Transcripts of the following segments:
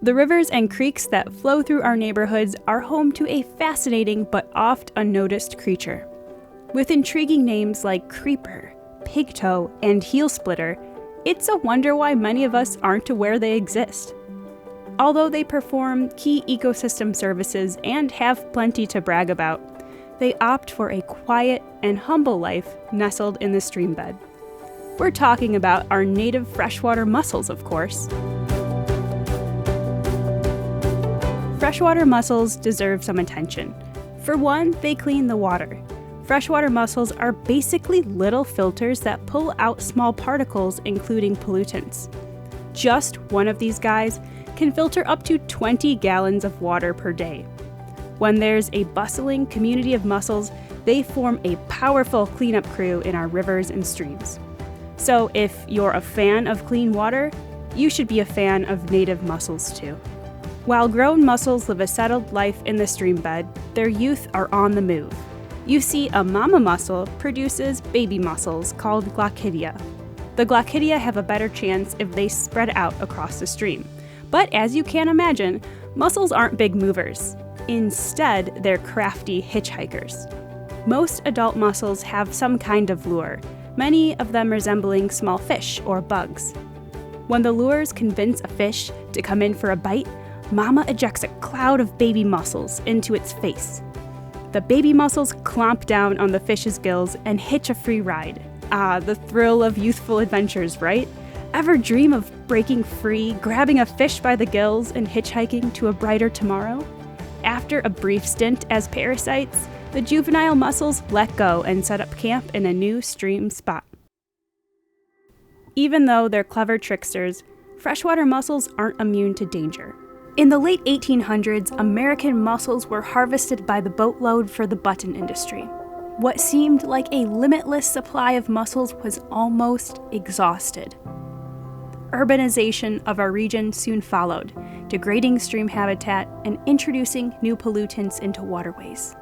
The rivers and creeks that flow through our neighborhoods are home to a fascinating but oft unnoticed creature. With intriguing names like creeper, pigtoe, and heel splitter, it's a wonder why many of us aren't aware they exist. Although they perform key ecosystem services and have plenty to brag about, they opt for a quiet and humble life nestled in the stream bed. We're talking about our native freshwater mussels, of course. Freshwater mussels deserve some attention. For one, they clean the water. Freshwater mussels are basically little filters that pull out small particles, including pollutants. Just one of these guys can filter up to 20 gallons of water per day. When there's a bustling community of mussels, they form a powerful cleanup crew in our rivers and streams. So if you're a fan of clean water, you should be a fan of native mussels too. While grown mussels live a settled life in the stream bed, their youth are on the move. You see, a mama mussel produces baby mussels called glaucidia. The glaucidia have a better chance if they spread out across the stream. But as you can imagine, mussels aren't big movers. Instead, they're crafty hitchhikers. Most adult mussels have some kind of lure, many of them resembling small fish or bugs. When the lures convince a fish to come in for a bite, Mama ejects a cloud of baby mussels into its face. The baby mussels clomp down on the fish's gills and hitch a free ride. Ah, the thrill of youthful adventures, right? Ever dream of breaking free, grabbing a fish by the gills, and hitchhiking to a brighter tomorrow? After a brief stint as parasites, the juvenile mussels let go and set up camp in a new stream spot. Even though they're clever tricksters, freshwater mussels aren't immune to danger. In the late 1800s, American mussels were harvested by the boatload for the button industry. What seemed like a limitless supply of mussels was almost exhausted. Urbanization of our region soon followed, degrading stream habitat and introducing new pollutants into waterways.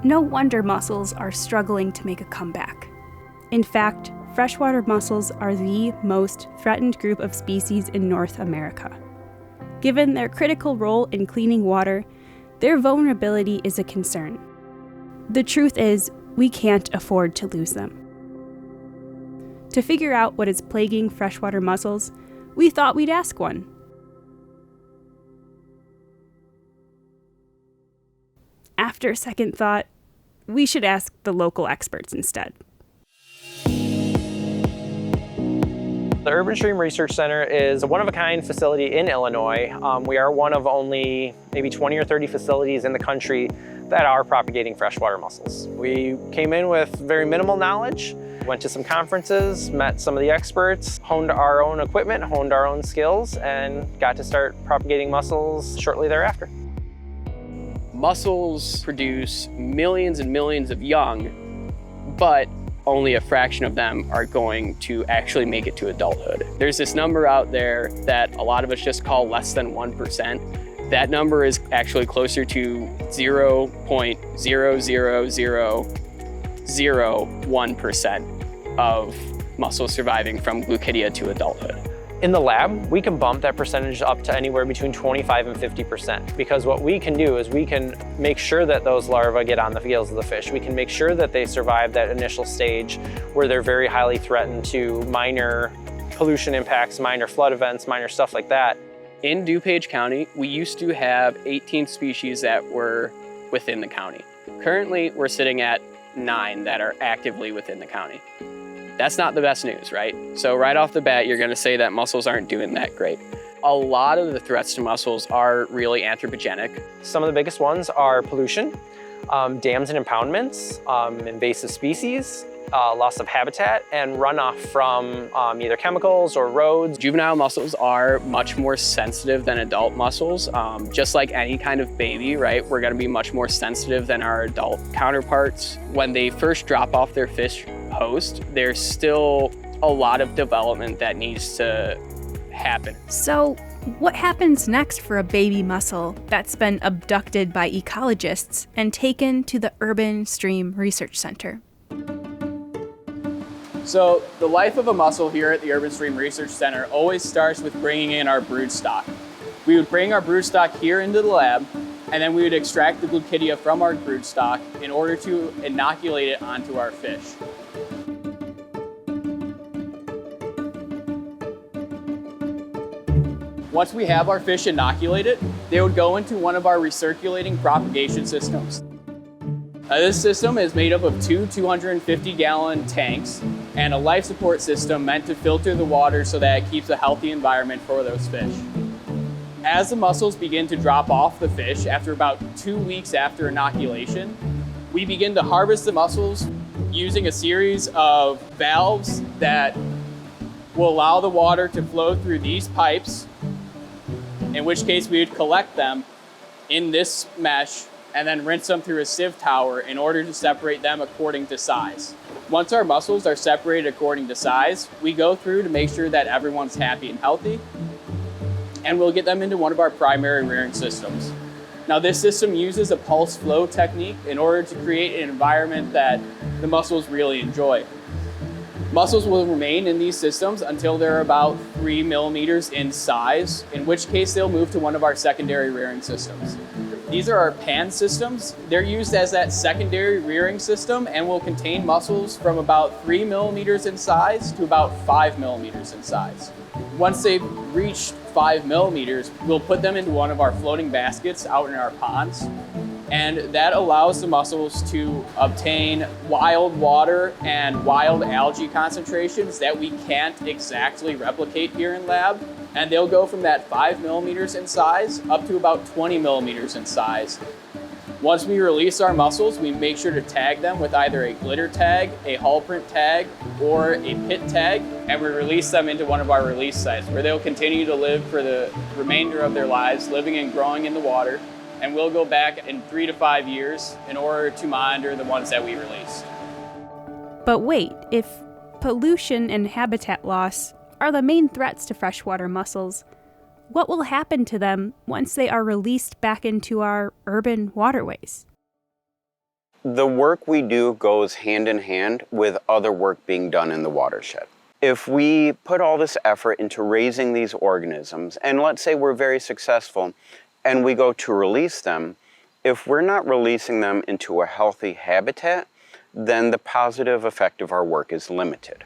No wonder mussels are struggling to make a comeback. In fact, freshwater mussels are the most threatened group of species in North America. Given their critical role in cleaning water, their vulnerability is a concern. The truth is, we can't afford to lose them. To figure out what is plaguing freshwater mussels, we thought we'd ask one. After second thought, we should ask the local experts instead. The Urban Stream Research Center is a one-of-a-kind facility in Illinois. We are one of only maybe 20 or 30 facilities in the country that are propagating freshwater mussels. We came in with very minimal knowledge, went to some conferences, met some of the experts, honed our own equipment, honed our own skills, and got to start propagating mussels shortly thereafter. Mussels produce millions and millions of young, but only a fraction of them are going to actually make it to adulthood. There's this number out there that a lot of us just call less than 1%. That number is actually closer to 0.00001% of mussels surviving from glaucidia to adulthood. In the lab, we can bump that percentage up to anywhere between 25 and 50%, because what we can do is we can make sure that those larvae get on the gills of the fish. We can make sure that they survive that initial stage where they're very highly threatened to minor pollution impacts, minor flood events, minor stuff like that. In DuPage County, we used to have 18 species that were within the county. Currently, we're sitting at 9 that are actively within the county. That's not the best news, right? So right off the bat, you're gonna say that mussels aren't doing that great. A lot of the threats to mussels are really anthropogenic. Some of the biggest ones are pollution, dams and impoundments, invasive species, loss of habitat, and runoff from either chemicals or roads. Juvenile mussels are much more sensitive than adult mussels. Just like any kind of baby, right? We're gonna be much more sensitive than our adult counterparts. When they first drop off their fish host, there's still a lot of development that needs to happen. So, what happens next for a baby mussel that's been abducted by ecologists and taken to the Urban Stream Research Center? So the life of a mussel here at the Urban Stream Research Center always starts with bringing in our brood stock. We would bring our broodstock here into the lab, and then we would extract the glucidia from our broodstock in order to inoculate it onto our fish. Once we have our fish inoculated, they would go into one of our recirculating propagation systems. This system is made up of two 250-gallon tanks and a life support system meant to filter the water so that it keeps a healthy environment for those fish. As the mussels begin to drop off the fish after about 2 weeks after inoculation, we begin to harvest the mussels using a series of valves that will allow the water to flow through these pipes, in which case we would collect them in this mesh and then rinse them through a sieve tower in order to separate them according to size. Once our mussels are separated according to size, we go through to make sure that everyone's happy and healthy, and we'll get them into one of our primary rearing systems. Now, this system uses a pulse flow technique in order to create an environment that the mussels really enjoy. Mussels will remain in these systems until they're about 3 millimeters in size, in which case they'll move to one of our secondary rearing systems. These are our pan systems. They're used as that secondary rearing system and will contain mussels from about 3 millimeters in size to about 5 millimeters in size. Once they've reached 5 millimeters, we'll put them into one of our floating baskets out in our ponds. And that allows the mussels to obtain wild water and wild algae concentrations that we can't exactly replicate here in lab. And they'll go from that 5 millimeters in size up to about 20 millimeters in size. Once we release our mussels, we make sure to tag them with either a glitter tag, a hull print tag, or a pit tag, and we release them into one of our release sites where they'll continue to live for the remainder of their lives, living and growing in the water. And we'll go back in 3 to 5 years in order to monitor the ones that we released. But wait, if pollution and habitat loss are the main threats to freshwater mussels, what will happen to them once they are released back into our urban waterways? The work we do goes hand in hand with other work being done in the watershed. If we put all this effort into raising these organisms, and let's say we're very successful, and we go to release them, if we're not releasing them into a healthy habitat, then the positive effect of our work is limited.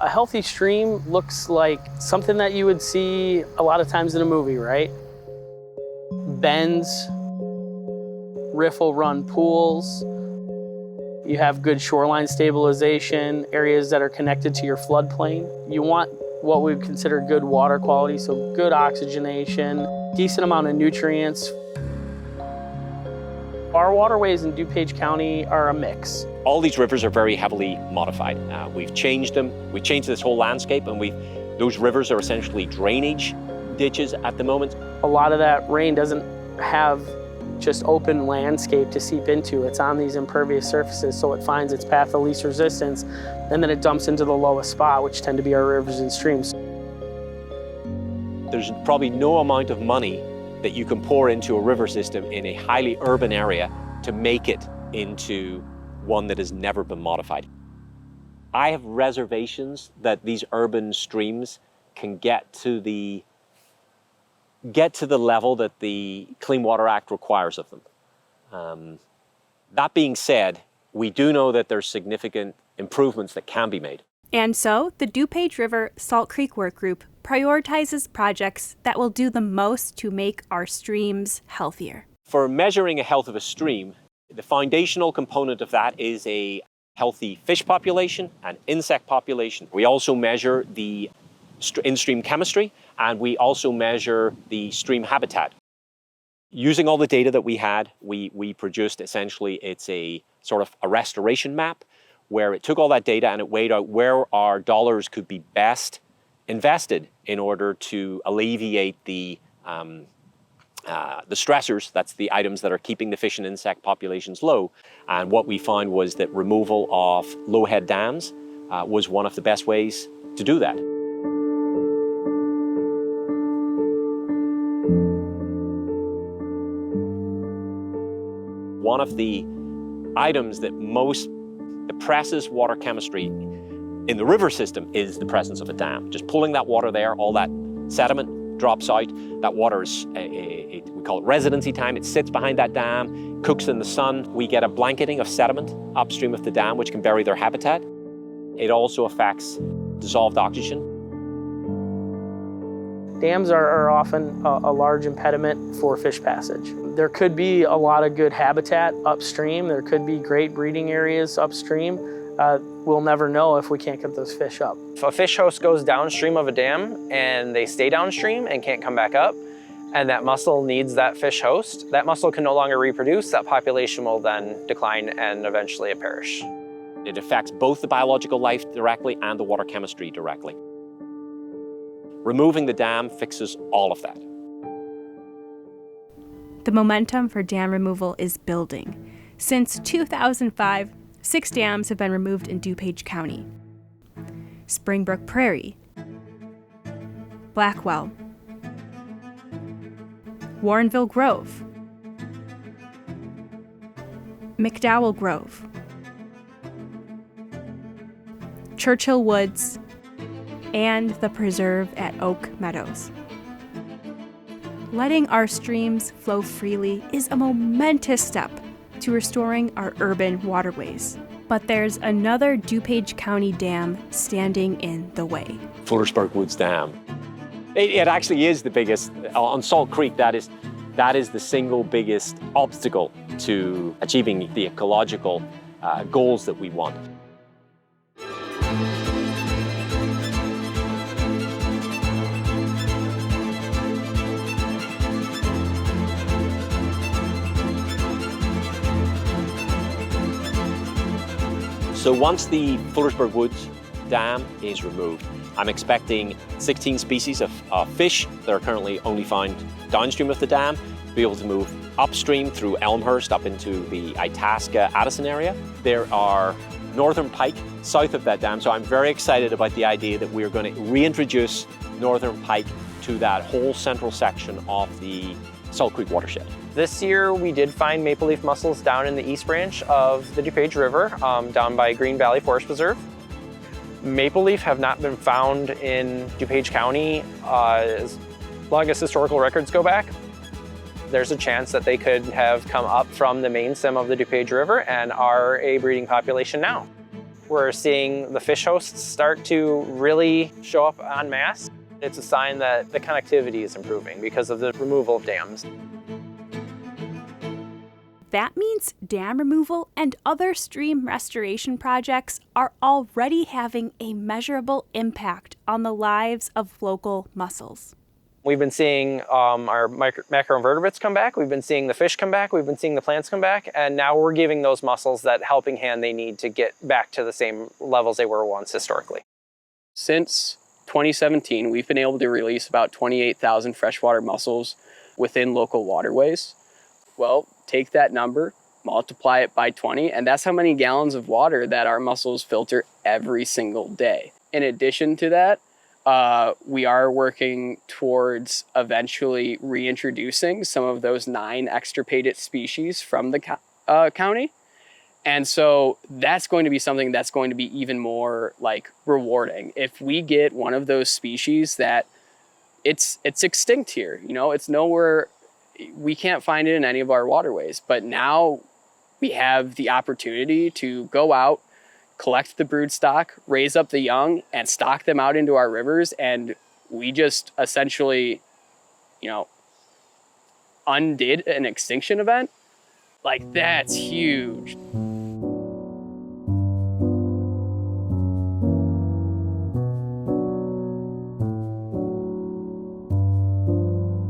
A healthy stream looks like something that you would see a lot of times in a movie, right? Bends, riffle-run pools. You have good shoreline stabilization, areas that are connected to your floodplain. You want what we would consider good water quality, so good oxygenation, decent amount of nutrients. Our waterways in DuPage County are a mix. All these rivers are very heavily modified. We've changed them. We changed this whole landscape, and those rivers are essentially drainage ditches at the moment. A lot of that rain doesn't have just open landscape to seep into. It's on these impervious surfaces, so it finds its path of least resistance, and then it dumps into the lowest spot, which tend to be our rivers and streams. There's probably no amount of money that you can pour into a river system in a highly urban area to make it into one that has never been modified. I have reservations that these urban streams can get to the level that the Clean Water Act requires of them. That being said, we do know that there's significant improvements that can be made. And so, the DuPage River Salt Creek Work Group prioritizes projects that will do the most to make our streams healthier. For measuring the health of a stream, the foundational component of that is a healthy fish population and insect population. We also measure the in-stream chemistry, and we also measure the stream habitat. Using all the data that we had, we produced essentially, it's a sort of a restoration map where it took all that data and it weighed out where our dollars could be best invested in order to alleviate the stressors, that's the items that are keeping the fish and insect populations low. And what we found was that removal of low-head dams was one of the best ways to do that. One of the items that most depresses water chemistry in the river system is the presence of a dam. Just pulling that water there, all that sediment drops out. That water is, we call it residency time. It sits behind that dam, cooks in the sun. We get a blanketing of sediment upstream of the dam, which can bury their habitat. It also affects dissolved oxygen. Dams are often a large impediment for fish passage. There could be a lot of good habitat upstream. There could be great breeding areas upstream. We'll never know if we can't get those fish up. If a fish host goes downstream of a dam and they stay downstream and can't come back up, and that mussel needs that fish host, that mussel can no longer reproduce, that population will then decline and eventually perish. It affects both the biological life directly and the water chemistry directly. Removing the dam fixes all of that. The momentum for dam removal is building. Since 2005, 6 dams have been removed in DuPage County. Springbrook Prairie, Blackwell, Warrenville Grove, McDowell Grove, Churchill Woods, and the preserve at Oak Meadows. Letting our streams flow freely is a momentous step to restoring our urban waterways. But there's another DuPage County dam standing in the way. Fullersburg Woods Dam. It actually is the biggest, on Salt Creek, that is the single biggest obstacle to achieving the ecological goals that we want. So once the Fullersburg Woods Dam is removed, I'm expecting 16 species of fish that are currently only found downstream of the dam to be able to move upstream through Elmhurst up into the Itasca, Addison area. There are northern pike south of that dam, so I'm very excited about the idea that we're going to reintroduce northern pike to that whole central section of the Salt Creek watershed. This year we did find maple leaf mussels down in the east branch of the DuPage River, down by Green Valley Forest Preserve. Maple leaf have not been found in DuPage County as long as historical records go back. There's a chance that they could have come up from the main stem of the DuPage River and are a breeding population now. We're seeing the fish hosts start to really show up en masse. It's a sign that the connectivity is improving because of the removal of dams. That means dam removal and other stream restoration projects are already having a measurable impact on the lives of local mussels. We've been seeing our macroinvertebrates come back, we've been seeing the fish come back, we've been seeing the plants come back, and now we're giving those mussels that helping hand they need to get back to the same levels they were once historically. Since 2017, we've been able to release about 28,000 freshwater mussels within local waterways. Well, take that number, multiply it by 20, and that's how many gallons of water that our mussels filter every single day. In addition to that, we are working towards eventually reintroducing some of those 9 extirpated species from the county. And so that's going to be something that's going to be even more like rewarding. If we get one of those species that it's extinct here, you know, it's nowhere, we can't find it in any of our waterways, but now we have the opportunity to go out, collect the brood stock, raise up the young, and stock them out into our rivers, and we just essentially, you know, undid an extinction event. Like, that's huge.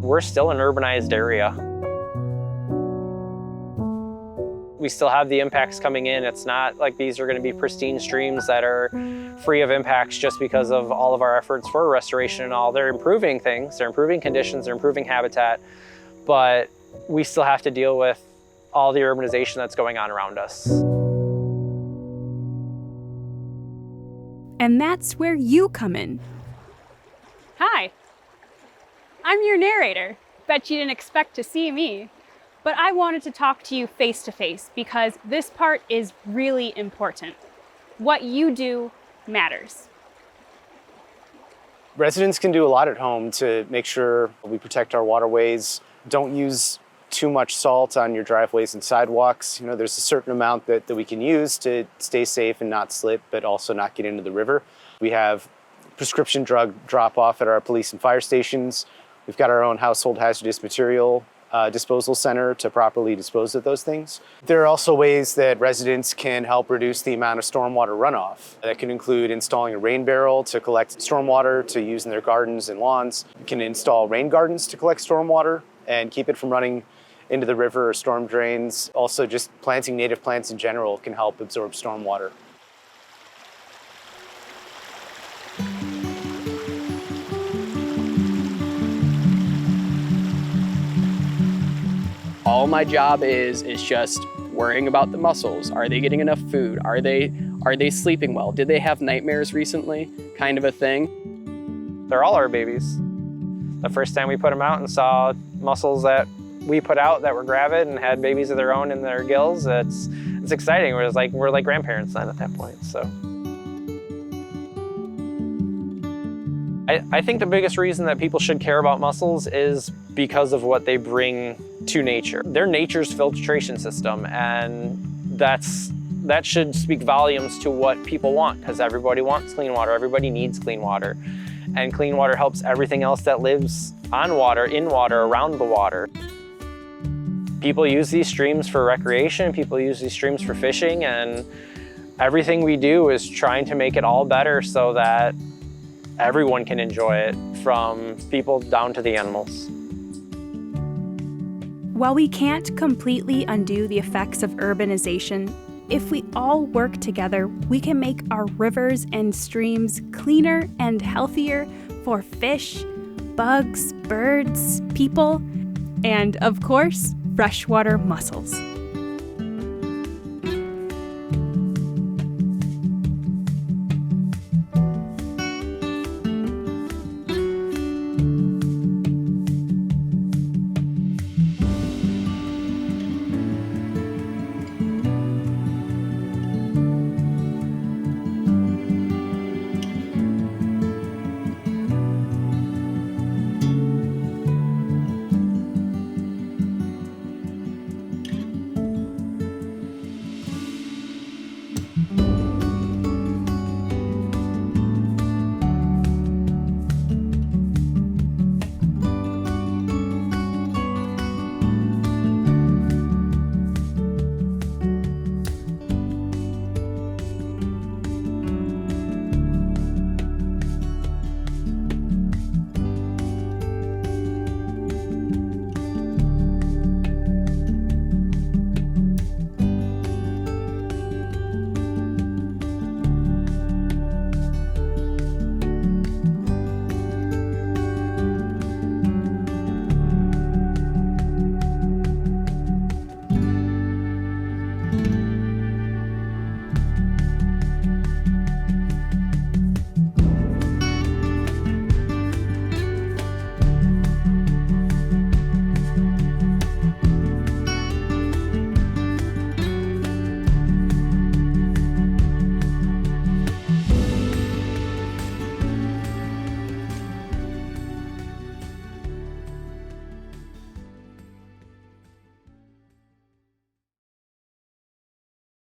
We're still an urbanized area. We still have the impacts coming in. It's not like these are going to be pristine streams that are free of impacts just because of all of our efforts for restoration and all. They're improving things, they're improving conditions, they're improving habitat, but we still have to deal with all the urbanization that's going on around us. And that's where you come in. Hi, I'm your narrator. Bet you didn't expect to see me. But I wanted to talk to you face to face because this part is really important. What you do matters. Residents can do a lot at home to make sure we protect our waterways. Don't use too much salt on your driveways and sidewalks. There's a certain amount that we can use to stay safe and not slip, but also not get into the river. We have prescription drug drop-off at our police and fire stations. We've got our own household hazardous material disposal center to properly dispose of those things. There are also ways that residents can help reduce the amount of stormwater runoff. That can include installing a rain barrel to collect stormwater to use in their gardens and lawns. You can install rain gardens to collect stormwater and keep it from running into the river or storm drains. Also, just planting native plants in general can help absorb stormwater. All my job is just worrying about the mussels. Are they getting enough food? Are they sleeping well? Did they have nightmares recently? Kind of a thing. They're all our babies. The first time we put them out and saw mussels that we put out that were gravid and had babies of their own in their gills, it's exciting. We're like grandparents then at that point. So I think the biggest reason that people should care about mussels is because of what they bring to nature. They're nature's filtration system, and that should speak volumes to what people want, because everybody wants clean water, everybody needs clean water. And clean water helps everything else that lives on water, in water, around the water. People use these streams for recreation, people use these streams for fishing, and everything we do is trying to make it all better so that everyone can enjoy it, from people down to the animals. While we can't completely undo the effects of urbanization, if we all work together, we can make our rivers and streams cleaner and healthier for fish, bugs, birds, people, and of course, freshwater mussels.